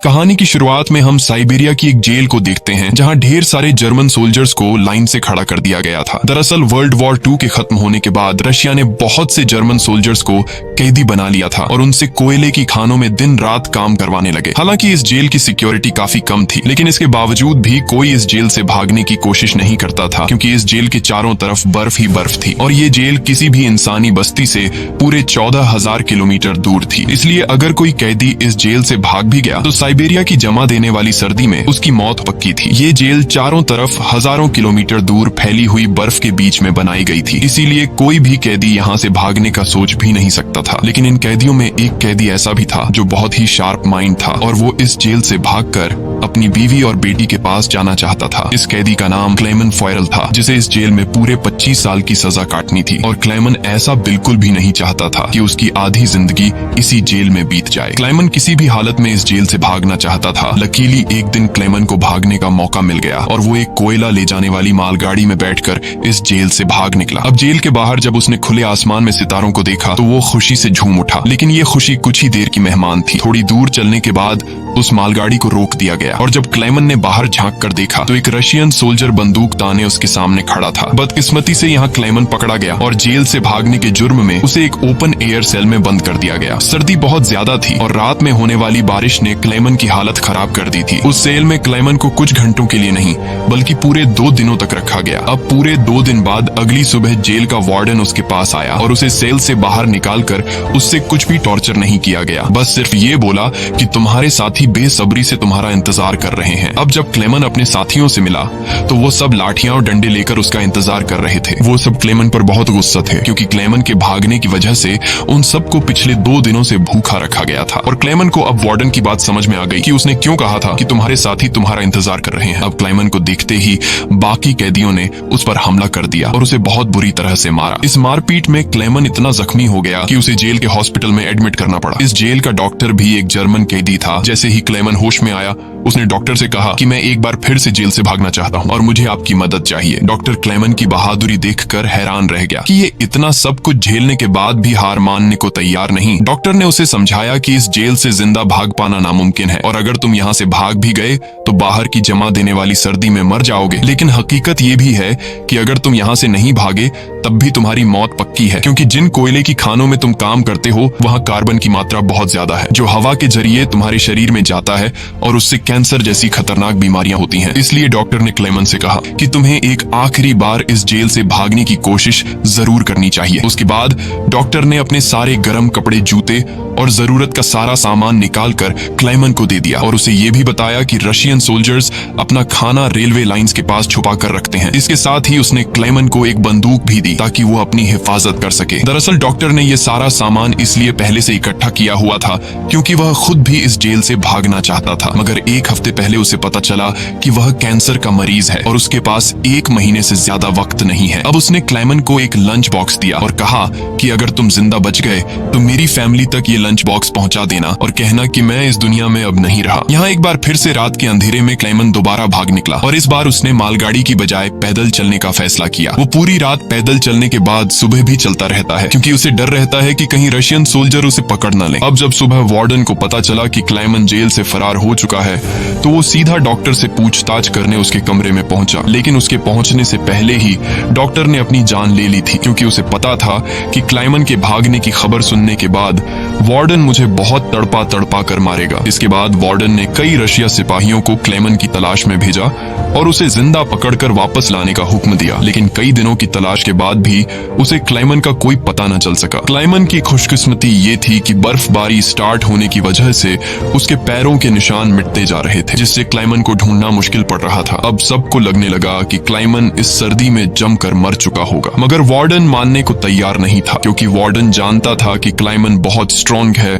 कहानी की शुरुआत में हम साइबेरिया की एक जेल को देखते हैं जहां ढेर सारे जर्मन सोल्जर्स को लाइन से खड़ा कर दिया गया था। दरअसल वर्ल्ड वॉर 2 के खत्म होने के बाद रशिया ने बहुत से जर्मन सोल्जर्स को कैदी बना लिया था और उनसे कोयले की खानों में दिन रात काम करवाने लगे। हालांकि इस जेल की सिक्योरिटी काफी कम थी, लेकिन इसके बावजूद भी कोई इस जेल से भागने की कोशिश नहीं करता था, क्योंकि इस जेल के चारों तरफ बर्फ ही बर्फ थी और ये जेल किसी भी इंसानी बस्ती से पूरे 14,000 किलोमीटर दूर थी। इसलिए अगर कोई कैदी इस जेल से भाग भी गया तो साइबेरिया की जमा देने वाली सर्दी में उसकी मौत पक्की थी। ये जेल चारों तरफ हजारों किलोमीटर दूर फैली हुई बर्फ के बीच में बनाई गई थी, इसीलिए कोई भी कैदी यहाँ से भागने का सोच भी नहीं सकता था। लेकिन इन कैदियों में एक कैदी ऐसा भी था जो बहुत ही शार्प माइंड था और वो इस जेल से भागकर अपनी बीवी और बेटी के पास जाना चाहता था। इस कैदी का नाम क्लेमन फॉयरल था, जिसे इस जेल में पूरे 25 साल की सजा काटनी थी और क्लेमन ऐसा बिल्कुल भी नहीं चाहता था कि उसकी आधी जिंदगी इसी जेल में बीत जाए। क्लेमन किसी भी हालत में इस जेल से भागना चाहता था। लकीली एक दिन क्लेमन को भागने का मौका मिल गया और वो एक कोयला ले जाने वाली मालगाड़ी में बैठकर इस जेल से भाग निकला। अब जेल के बाहर जब उसने खुले आसमान में सितारों को देखा तो वो खुशी से झूम उठा, लेकिन ये खुशी कुछ ही देर की मेहमान थी। थोड़ी दूर चलने के बाद उस मालगाड़ी को रोक दिया गया और जब क्लेमन ने बाहर झांक कर देखा तो एक रशियन सोल्जर बंदूक ताने उसके सामने खड़ा था। बदकिस्मती से यहाँ क्लेमन पकड़ा गया और जेल से भागने के जुर्म में उसे एक ओपन एयर सेल में बंद कर दिया गया। सर्दी बहुत ज्यादा थी और रात में होने वाली बारिश ने क्लेमन की हालत खराब कर दी थी। उस सेल में क्लेमन को कुछ घंटों के लिए नहीं बल्कि पूरे 2 दिनों तक रखा गया। अब पूरे 2 दिन बाद अगली सुबह जेल का वार्डन उसके पास आया और उसे सेल से बाहर निकालकर उससे कुछ भी टॉर्चर नहीं किया गया। बस सिर्फ ये बोला कि तुम्हारे साथी बेसब्री से तुम्हारा इंतजार कर रहे हैं। अब जब क्लेमन अपने साथियों से मिला तो वो सब लाठियां और डंडे लेकर उसका इंतजार कर रहे थे। वो सब क्लेमन पर बहुत गुस्सा थे, क्योंकि क्लेमन के भागने की वजह से उन सबको पिछले 2 दिनों से भूखा रखा गया था। और क्लेमन को अब वार्डन की बात समझ में आ गई कि उसने क्यों कहा था कि तुम्हारे साथी तुम्हारा इंतजार कर रहे हैं। अब क्लेमन को देखते ही बाकी कैदियों ने उस पर हमला कर दिया और उसे बहुत बुरी तरह से मारा। इस मारपीट में क्लेमन इतना जख्मी हो गया कि उसे जेल के हॉस्पिटल में एडमिट करना पड़ा। इस जेल का डॉक्टर भी एक जर्मन कैदी था। जैसे ही क्लेमन होश में आया उसने डॉक्टर से कहा कि मैं एक बार फिर से जेल से भागना चाहता हूं और मुझे आपकी मदद चाहिए। डॉक्टर क्लेमन की बहादुरी देखकर हैरान रह गया कि ये इतना सब कुछ झेलने के बाद भी हार मानने को तैयार नहीं। डॉक्टर ने उसे समझाया कि इस जेल से जिंदा भाग पाना नामुमकिन है और अगर तुम यहाँ से भाग भी गए तो बाहर की जमा देने वाली सर्दी में मर जाओगे। लेकिन हकीकत ये भी है कि अगर तुम यहाँ से नहीं भागे तब भी तुम्हारी मौत पक्की है, क्योंकि जिन कोयले की खानों में तुम काम करते हो वहाँ कार्बन की मात्रा बहुत ज्यादा है, जो हवा के जरिए तुम्हारे शरीर में जाता है और उससे कैंसर जैसी खतरनाक बीमारियां होती हैं। इसलिए डॉक्टर ने क्लेमन से कहा कि तुम्हें एक आखिरी बार इस जेल से भागने की कोशिश जरूर करनी चाहिए। उसके बाद डॉक्टर ने अपने सारे गर्म कपड़े, जूते और जरूरत का सारा सामान निकालकर क्लेमन को दे दिया और उसे ये भी बताया कि रशियन सोल्जर्स अपना खाना रेलवे लाइंस के पास छुपा कर रखते हैं। इसके साथ ही उसने क्लेमन को एक बंदूक भी दी ताकि वो अपनी हिफाजत कर सके। दरअसल डॉक्टर ने ये सारा सामान इसलिए पहले से इकट्ठा किया हुआ था क्योंकि वह खुद भी इस जेल से भागना चाहता था, मगर 1 हफ्ते पहले उसे पता चला कि वह कैंसर का मरीज है और उसके पास 1 महीने से ज्यादा वक्त नहीं है। अब उसने क्लेमन को एक लंच बॉक्स दिया और कहा कि अगर तुम जिंदा बच गए तो मेरी फैमिली तक ये लंच बॉक्स पहुंचा देना और कहना कि मैं इस दुनिया में अब नहीं रहा। यहाँ एक बार फिर से रात के अंधेरे में क्लेमन दोबारा भाग निकला और इस बार उसने मालगाड़ी की बजाय पैदल चलने का फैसला किया। वो पूरी रात पैदल चलने के बाद सुबह भी चलता रहता है, क्योंकि उसे डर रहता है कि कहीं रशियन सोल्जर उसे पकड़ न ले। अब जब सुबह वार्डन को पता चला कि क्लेमन जेल से फरार हो चुका है तो वो सीधा डॉक्टर से पूछताछ करने उसके कमरे में पहुंचा, लेकिन उसके पहुंचने से पहले ही डॉक्टर ने अपनी जान ले ली थी, क्योंकि उसे पता था कि क्लेमन के भागने की खबर सुनने के बाद वार्डन मुझे बहुत तड़पा तड़पा कर मारेगा। इसके बाद वार्डन ने कई रशिया सिपाहियों को क्लेमन की तलाश में भेजा और उसे जिंदा पकड़कर वापस लाने का हुक्म दिया, लेकिन कई दिनों की तलाश के बाद भी उसे क्लेमन का कोई पता न चल सका। क्लेमन की खुशकिस्मती ये थी कि बर्फबारी स्टार्ट होने की वजह से उसके पैरों के निशान मिटते जा रहे थे, जिससे क्लेमन को ढूंढना मुश्किल पड़ रहा था। अब सबको लगने लगा कि क्लेमन इस सर्दी में जमकर मर चुका होगा, मगर वार्डन मानने को तैयार नहीं था, क्योंकि वार्डन जानता था कि क्लेमन बहुत स्ट्रॉन्ग है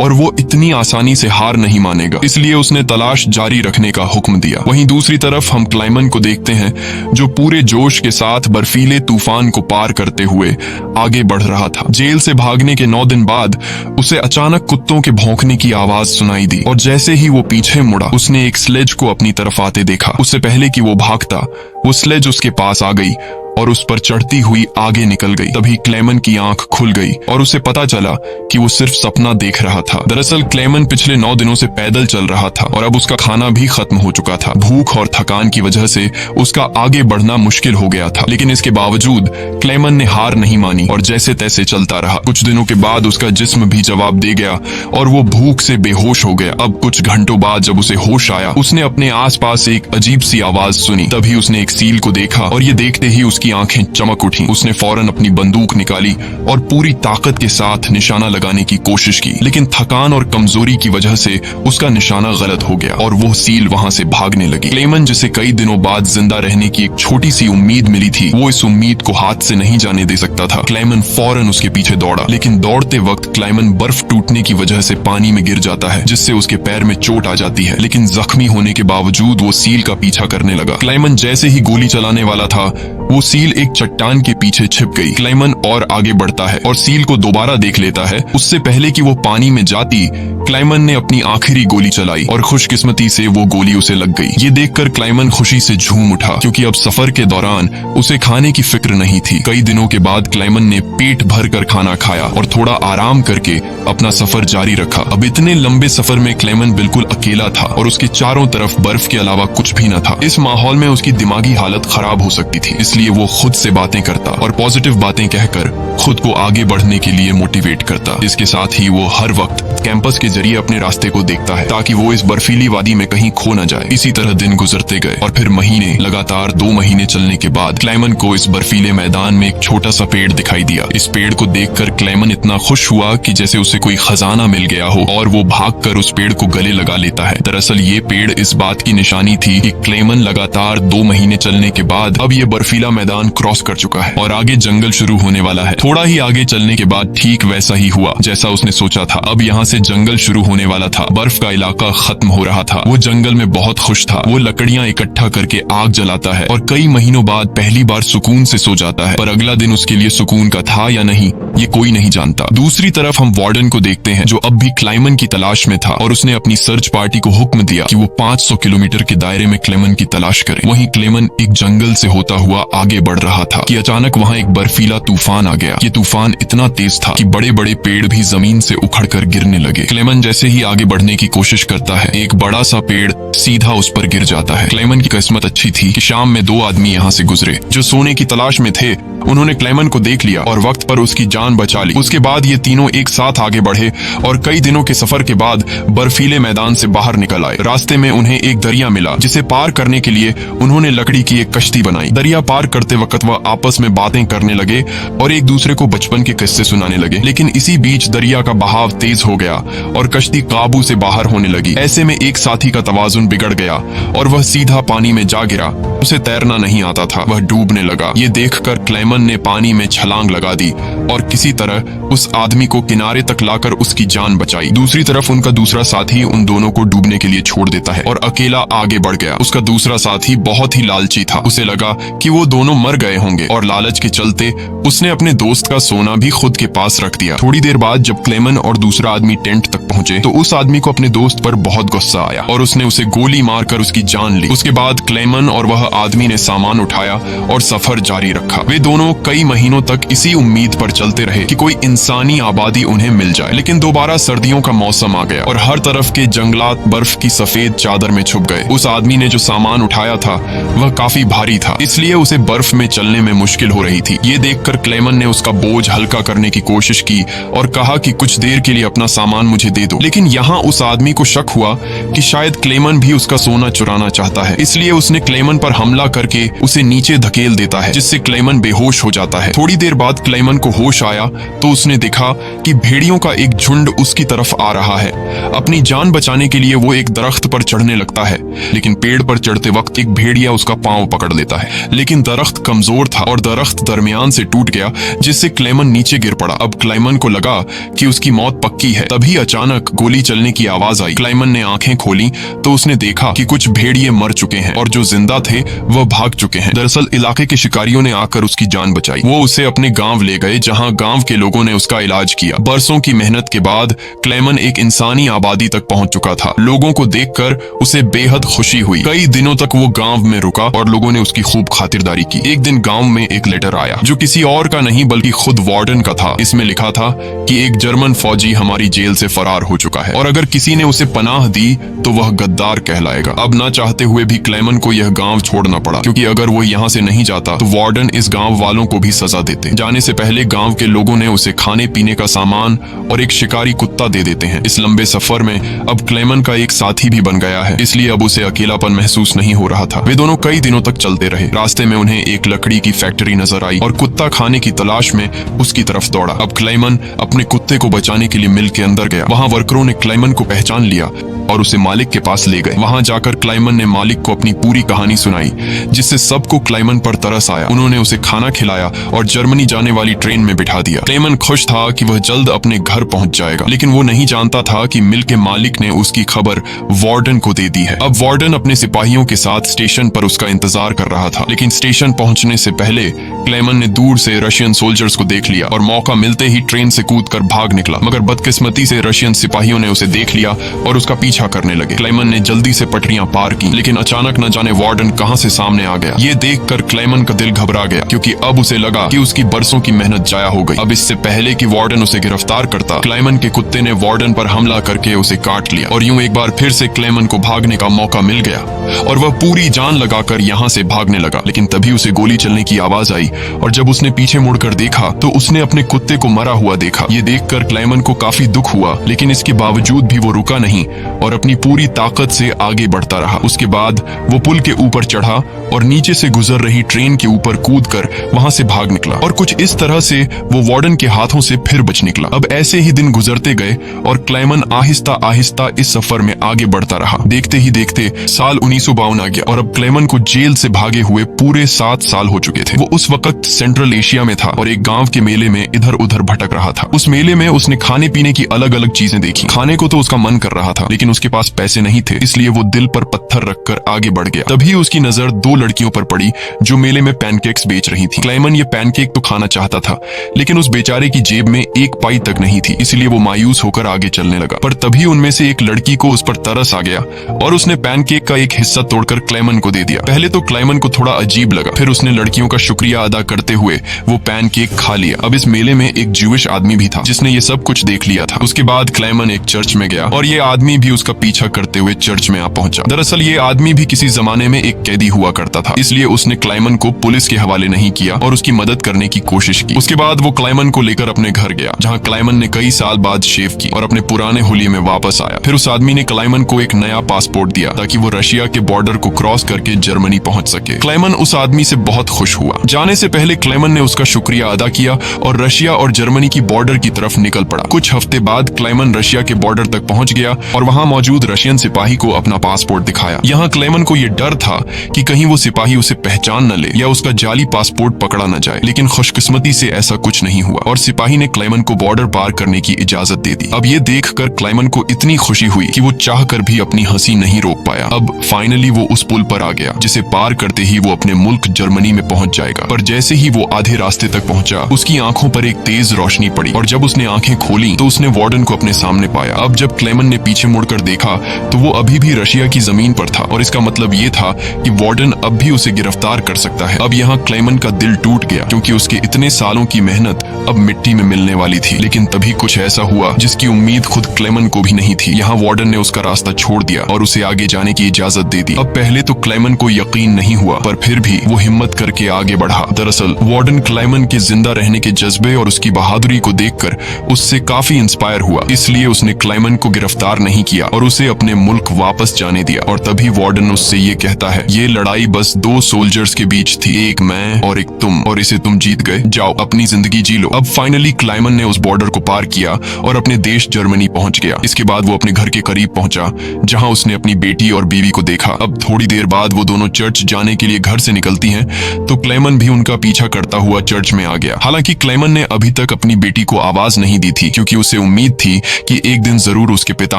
और वो इतनी आसानी से हार नहीं मानेगा। इसलिए उसने तलाश जारी रखने का हुक्म दिया। वहीं दूसरी तरफ हम क्लेमन को देखते हैं जो पूरे जोश के साथ बर्फीले तूफान को पार करते हुए आगे बढ़ रहा था। जेल से भागने के 9 दिन बाद उसे अचानक कुत्तों के भौंकने की आवाज सुनाई दी और जैसे ही वो पीछे मुड़ा उसने एक स्लेज को अपनी तरफ आते देखा। उससे पहले कि वो भागता वो स्लेज उसके पास आ गई और उस पर चढ़ती हुई आगे निकल गई। तभी क्लेमन की आंख खुल गई और उसे पता चला कि वो सिर्फ सपना देख रहा था। दरअसल क्लेमन पिछले 9 दिनों से पैदल चल रहा था और अब उसका खाना भी खत्म हो चुका था। भूख और थकान की वजह से उसका आगे बढ़ना मुश्किल हो गया था, लेकिन इसके बावजूद क्लेमन ने हार नहीं मानी और जैसे तैसे चलता रहा। कुछ दिनों के बाद उसका जिस्म भी जवाब दे गया और वो भूख से बेहोश हो गया। अब कुछ घंटों बाद जब उसे होश आया, उसने अपने आसपास एक अजीब सी आवाज सुनी। तभी उसने एक सील को देखा और ये देखते ही उसकी आंखें चमक उठी। उसने फौरन अपनी बंदूक निकाली और पूरी ताकत के साथ निशाना लगाने की कोशिश की, लेकिन थकान और कमजोरी की वजह से उसका निशाना गलत हो गया और वो सील वहां से भागने लगी। क्लेमन, जिसे कई दिनों बाद जिंदा रहने की एक छोटी सी उम्मीद मिली थी, वो इस उम्मीद को हाथ से नहीं जाने दे सकता था। क्लेमन फौरन उसके पीछे दौड़ा, लेकिन दौड़ते वक्त क्लेमन बर्फ टूटने की वजह से पानी में गिर जाता है, जिससे उसके पैर में चोट आ जाती है। लेकिन जख्मी होने के बावजूद वो सील का पीछा करने लगा। क्लेमन जैसे ही गोली चलाने वाला था, वो सील एक चट्टान के पीछे छिप गई। क्लेमन और आगे बढ़ता है और सील को दोबारा देख लेता है। उससे पहले कि वो पानी में जाती, क्लेमन ने अपनी आखिरी गोली चलाई और खुशकिस्मती से वो गोली उसे लग गई। ये देखकर क्लेमन खुशी से झूम उठा, क्योंकि अब सफर के दौरान उसे खाने की फिक्र नहीं थी। कई दिनों के बाद क्लेमन ने पेट भर कर खाना खाया और थोड़ा आराम करके अपना सफर जारी रखा। अब इतने लंबे सफर में क्लेमन बिल्कुल अकेला था और उसके चारों तरफ बर्फ के अलावा कुछ भी न था। इस माहौल में उसकी दिमागी हालत खराब हो सकती थी, इसलिए वो खुद से बातें करता और पॉजिटिव बातें कहकर खुद को आगे बढ़ने के लिए मोटिवेट करता। इसके साथ ही वो हर वक्त कैंपस के जरिए अपने रास्ते को देखता है, ताकि वो इस बर्फीली वादी में कहीं खो न जाए। इसी तरह दिन गुजरते गए और फिर महीने, लगातार 2 महीने चलने के बाद क्लेमन को इस बर्फीले मैदान में एक छोटा सा पेड़ दिखाई दिया। इस पेड़ को देखकर क्लेमन इतना खुश हुआ कि जैसे उसे कोई खजाना मिल गया हो और वो भागकर उस पेड़ को गले लगा लेता है। दरअसल ये पेड़ इस बात की निशानी थी कि क्लेमन लगातार 2 महीने चलने के बाद अब ये बर्फीला मैदान क्रॉस कर चुका है और आगे जंगल शुरू होने वाला है। थोड़ा ही आगे चलने के बाद ठीक वैसा ही हुआ जैसा उसने सोचा था। अब यहाँ से जंगल शुरू होने वाला था। बर्फ का इलाका खत्म हो रहा था। वो जंगल में बहुत खुश था। वो लकड़ियां इकट्ठा करके आग जलाता है और कई महीनों बाद पहली बार सुकून से सो जाता है। पर अगला दिन उसके लिए सुकून का था या नहीं, ये कोई नहीं जानता। दूसरी तरफ हम वार्डन को देखते हैं, जो अब भी क्लेमन की तलाश में था और उसने अपनी सर्च पार्टी को हुक्म दिया कि वो 500 किलोमीटर के दायरे में क्लेमन की तलाश करे। वहीं क्लेमन एक जंगल से होता हुआ आगे बढ़ रहा था कि अचानक वहां एक बर्फीला तूफान आ गया। ये तूफान इतना तेज था कि बड़े बड़े पेड़ भी जमीन से उखड़कर गिरने लगे। क्लेमन जैसे ही आगे बढ़ने की कोशिश करता है, एक बड़ा सा पेड़ सीधा उस पर गिर जाता है। क्लेमन की किस्मत अच्छी थी कि शाम में 2 आदमी यहाँ से गुजरे जो सोने की तलाश में थे। उन्होंने क्लेमन को देख लिया और वक्त पर उसकी जान बचा ली। उसके बाद ये तीनों एक साथ आगे बढ़े और कई दिनों के सफर के बाद बर्फीले मैदान से बाहर निकल आए। रास्ते में उन्हें एक दरिया मिला, जिसे पार करने के लिए उन्होंने लकड़ी की एक कश्ती बनाई। दरिया पार करते वक्त वह आपस में बातें करने लगे और एक दूसरे को बचपन के किस्से सुनाने लगे। लेकिन इसी बीच दरिया का बहाव तेज हो गया और कश्ती काबू से बाहर होने लगी। ऐसे में एक साथी का तवाजुन बिगड़ गया और वह सीधा पानी में जा गिरा। उसे तैरना नहीं आता था, वह डूबने लगा। ये देखकर क्लेमन ने पानी में छलांग लगा दी और किसी तरह उस आदमी को किनारे तक लाकर उसकी जान बचाई। दूसरी तरफ उनका दूसरा साथी उन दोनों को डूबने के लिए छोड़ देता है और अकेला आगे बढ़ गया। उसका दूसरा साथी बहुत ही लालची था। उसे लगा कि वो दोनों मर गए होंगे और लालच के चलते उसने अपने दोस्त का सोना भी खुद के पास रख दिया। थोड़ी देर बाद जब क्लेमन और दूसरा आदमी टेंट तक पहुंचे तो उस आदमी को अपने दोस्त पर बहुत गुस्सा आया और उसने उसे गोली मारकर उसकी जान ली। उसके बाद क्लेमन और वह आदमी ने सामान उठाया और सफर जारी रखा। वे दोनों कई महीनों तक इसी उम्मीद पर चलते रहे कि कोई इंसानी आबादी उन्हें मिल जाए। लेकिन दोबारा सर्दियों का मौसम आ गया और हर तरफ के जंगलात बर्फ की सफेद चादर में छुप गए। उस आदमी ने जो सामान उठाया था वह काफी भारी था, इसलिए उसे बर्फ में चलने में मुश्किल हो रही थी। ये देखकर क्लेमन ने उसका बोझ हल्का करने की कोशिश की और कहा कि कुछ देर के लिए अपना सामान मुझे दे दो। लेकिन यहाँ उस आदमी को शक हुआ कि शायद क्लेमन भी उसका सोना चुराना चाहता है, इसलिए उसने क्लेमन पर हमला करके उसे नीचे धकेल देता है, जिससे क्लेमन बेहोश हो जाता है। थोड़ी देर बाद क्लेमन को होश आया तो उसने देखा कि भेड़ियों का एक झुंड उसकी तरफ आ रहा है। अपनी जान बचाने के लिए वो एक दरख्त पर चढ़ने लगता है, लेकिन पेड़ पर चढ़ते वक्त एक भेड़िया उसका पांव पकड़ लेता है। लेकिन दरख्त कमजोर था और दरख्त दरमियान से टूट गया, जिससे क्लेमन नीचे गिर पड़ा। अब क्लेमन को लगा कि उसकी मौत पक्की है। तभी अचानक गोली चलने की आवाज आई। क्लेमन ने आंखें खोली तो उसने देखा कि कुछ भेड़िए मर चुके हैं और जो जिंदा थे वह भाग चुके हैं। दरअसल इलाके के शिकारियों ने आकर उसकी जान बचाई। वो उसे अपने गांव ले गए, जहां गांव के लोगों ने उसका इलाज किया। बरसों की मेहनत के बाद क्लेमन एक इंसानी आबादी तक पहुंच चुका था। लोगों को देखकर उसे बेहद खुशी हुई। कई दिनों तक वो गांव में रुका और लोगों ने उसकी खूब खातिरदारी जारी की। एक दिन गांव में एक लेटर आया जो किसी और का नहीं बल्कि खुद वार्डन का था। इसमें लिखा था कि एक जर्मन फौजी हमारी जेल से फरार हो चुका है और अगर किसी ने उसे पनाह दी तो वह गद्दार कहलाएगा। अब ना चाहते हुए भी क्लेमन को यह गांव छोड़ना पड़ा, क्योंकि अगर वो यहाँ से नहीं जाता तो वार्डन इस गांव वालों को भी सजा देते। जाने से पहले गांव के लोगों ने उसे खाने पीने का सामान और एक शिकारी कुत्ता दे देते हैं। इस लंबे सफर में अब क्लेमन का एक साथी भी बन गया है, इसलिए अब उसे अकेलापन महसूस नहीं हो रहा था। वे दोनों कई दिनों तक चलते रहे। रास्ते में उन्हें एक लकड़ी की फैक्ट्री नजर आई और कुत्ता खाने की तलाश में उसकी तरफ दौड़ा। अब क्लेमन अपने कुत्ते को बचाने के लिए मिल के अंदर गया। वहां वर्करों ने क्लेमन को पहचान लिया और उसे मालिक के पास ले गए। वहां जाकर क्लेमन ने मालिक को अपनी पूरी कहानी सुनाई, जिससे सबको क्लेमन पर तरस आया। उन्होंने उसे खाना खिलाया और जर्मनी जाने वाली ट्रेन में बिठा दिया। क्लेमन खुश था कि वह जल्द अपने घर पहुंच जाएगा, लेकिन वो नहीं जानता था कि मिल के मालिक ने उसकी खबर वार्डन को दे दी है। अब वार्डन अपने सिपाहियों के साथ स्टेशन पर उसका इंतजार कर रहा था, लेकिन स्टेशन पहुंचने से पहले क्लेमन ने दूर से रशियन सोल्जर्स को देख लिया और मौका मिलते ही ट्रेन से कूदकर भाग निकला। मगर बदकिस्मती से रशियन सिपाहियों ने उसे देख लिया और उसका पीछा करने लगे। क्लेमन ने जल्दी से पटरियां पार की, लेकिन अचानक न जाने वार्डन कहां से सामने आ गया। ये देखकर क्लेमन का दिल घबरा गया, क्योंकि अब उसे लगा कि उसकी बरसों की मेहनत जाया हो गई। अब इससे पहले कि वार्डन उसे गिरफ्तार करता, क्लेमन के कुत्ते ने वार्डन पर हमला करके उसे काट लिया और यूं एक बार फिर से क्लेमन को भागने का मौका मिल गया और वह पूरी जान लगाकर यहाँ से भागने लगा। लेकिन तभी उसे गोली चलने की आवाज आई और जब उसने पीछे मुड़कर देखा तो उसने अपने कुत्ते को मरा हुआ देखा। ये देखकर क्लेमन को काफी दुख हुआ, लेकिन इसके बावजूद भी वो रुका नहीं और अपनी पूरी ताकत से आगे बढ़ता रहा। उसके बाद वो पुल के ऊपर चढ़ा और नीचे से गुजर रही ट्रेन के ऊपर कूदकर वहां से भाग निकला और कुछ इस तरह से वो वार्डन के हाथों से फिर बच निकला। अब ऐसे ही दिन गुजरते गए और क्लेमन आहिस्ता आहिस्ता इस सफर में आगे बढ़ता रहा। देखते ही देखते साल 1952 आ गया और अब क्लेमन को जेल से भागे हुए पूरे 7 साल हो चुके थे। वो उस वक्त सेंट्रल एशिया में था और एक गांव के मेले में इधर उधर भटक रहा था। उस मेले में उसने खाने पीने की अलग अलग चीजें देखी। खाने को तो उसका मन कर रहा था, लेकिन उसके पास पैसे नहीं थे, इसलिए वो दिल पर पत्थर रखकर आगे बढ़ गया। तभी उसकी नजर 2 लड़कियों पर पड़ी जो मेले में पैनकेक्स बेच रही थी। क्लेमन ये पैनकेक तो खाना चाहता था, लेकिन उस बेचारे की जेब में 1 पाई तक नहीं थी, इसलिए वो मायूस होकर आगे चलने लगा। पर तभी उनमें से एक लड़की को उस पर तरस आ गया और उसने पैनकेक का एक हिस्सा तोड़कर क्लेमन को दे दिया। पहले तो क्लेमन को थोड़ा अजीब लगा, फिर उसने लड़कियों का शुक्रिया अदा करते हुए वो पैनकेक खा लिया। अब इस मेले में एक ज्यूइश आदमी भी था जिसने ये सब कुछ देख लिया था। उसके बाद क्लेमन एक चर्च में गया और ये आदमी भी उसका पीछा करते हुए चर्च में आ पहुंचा। दरअसल ये आदमी भी किसी जमाने में एक कैदी हुआ करता था, इसलिए उसने क्लेमन को पुलिस के हवाले नहीं किया और उसकी मदद करने की कोशिश की। उसके बाद वो क्लेमन को लेकर अपने घर गया, जहाँ क्लेमन ने कई साल बाद शेव की और अपने पुराने हुलिये में वापस आया। फिर उस आदमी ने क्लेमन को एक नया पासपोर्ट दिया ताकि वो रशिया के बॉर्डर को क्रॉस करके जर्मनी पहुंच सके। क्लेमन उस आदमी से बहुत खुश हुआ। जाने से पहले क्लेमन ने उसका शुक्रिया अदा किया और रशिया और जर्मनी की बॉर्डर की तरफ निकल पड़ा। कुछ हफ्ते बाद क्लेमन रशिया के बॉर्डर तक पहुंच गया और वहां मौजूद रशियन सिपाही को अपना पासपोर्ट दिखाया। यहाँ क्लेमन को यह डर था कि कहीं वो सिपाही उसे पहचान न ले या उसका जाली पासपोर्ट पकड़ा न जाए, लेकिन खुशकिस्मती से ऐसा कुछ नहीं हुआ और सिपाही ने क्लेमन को बॉर्डर पार करने की इजाजत दे दी। अब ये देखकर क्लेमन को इतनी खुशी हुई कि वो चाहकर भी अपनी हंसी नहीं रोक पाया। अब फाइनली वो उस पुल पर आ गया, जिसे पार करते ही वो अपने मुल्क जर्मनी में पहुंच जाएगा। पर जैसे ही वो आधे रास्ते तक पहुंचा, उसकी आंखों पर एक तेज रोशनी पड़ी और जब उसने आंखें खोली तो उसने वार्डन को अपने सामने पाया। अब जब क्लेमन ने पीछे मुड़कर देखा तो वो अभी भी रशिया की जमीन पर था और इसका मतलब ये था कि वार्डन अब भी उसे गिरफ्तार कर सकता है। अब यहाँ क्लेमन का दिल टूट गया, क्योंकि उसके इतने सालों की मेहनत अब मिट्टी में मिलने वाली थी। लेकिन तभी कुछ ऐसा हुआ जिसकी उम्मीद खुद क्लेमन को भी नहीं थी। यहाँ वार्डन ने उसका रास्ता छोड़ दिया और उसे आगे जाने की इजाजत दे दी। अब पहले तो क्लेमन को यकीन नहीं हुआ, पर फिर भी वो हिम्मत करके आगे बढ़ा। दरअसल वार्डन क्लेमन के जिंदा रहने के जज्बे और उसकी बहादुरी को देखकर उससे काफी इंस्पायर हुआ, इसलिए उसने क्लेमन को गिरफ्तार नहीं किया और उसे अपने मुल्क वापस जाने दिया। और तभी वार्डन उससे ये कहता है, ये लड़ाई बस 2 सोल्जर्स के बीच थी, एक मैं और एक तुम, और इसे तुम जीत गए। जाओ अपनी जिंदगी जी लो। अब फाइनली क्लेमन ने उस बॉर्डर को पार किया और अपने देश जर्मनी पहुंच गया। इसके बाद वो अपने घर के करीब पहुंचा, जहां उसने अपनी बेटी और बीवी को देखा। अब थोड़ी देर बाद वो दोनों चर्च जाने के लिए घर से निकलती हैं, तो क्लेमन भी उनका पीछा करता हुआ चर्च में आ गया। हालांकि क्लेमन ने अभी तक अपनी बेटी को आवाज नहीं दी थी, क्योंकि उसे उम्मीद थी कि एक दिन जरूर उसके पिता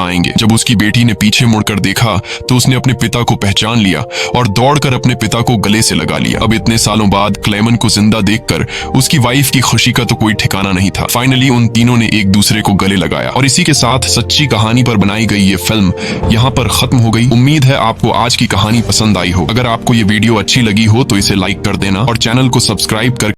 आएंगे। जब उसकी बेटी ने पीछे मुड़कर देखा तो उसने अपने पिता को पहचान लिया और दौड़कर अपने पिता को गले से लगा लिया। अब इतने सालों बाद क्लेमन को जिंदा देखकर उसकी वाइफ की खुशी का तो कोई ठिकाना नहीं था। फाइनली उन तीनों ने एक दूसरे को गले लगाया और इसी के साथ सच्ची कहानी पर बनाई गई ये फिल्म यहाँ पर खत्म हो गई। उम्मीद है आपको आज की कहानी पसंद आई हो। अगर आपको ये वीडियो अच्छी लगी हो तो इसे लाइक कर देना और चैनल को सब्सक्राइब कर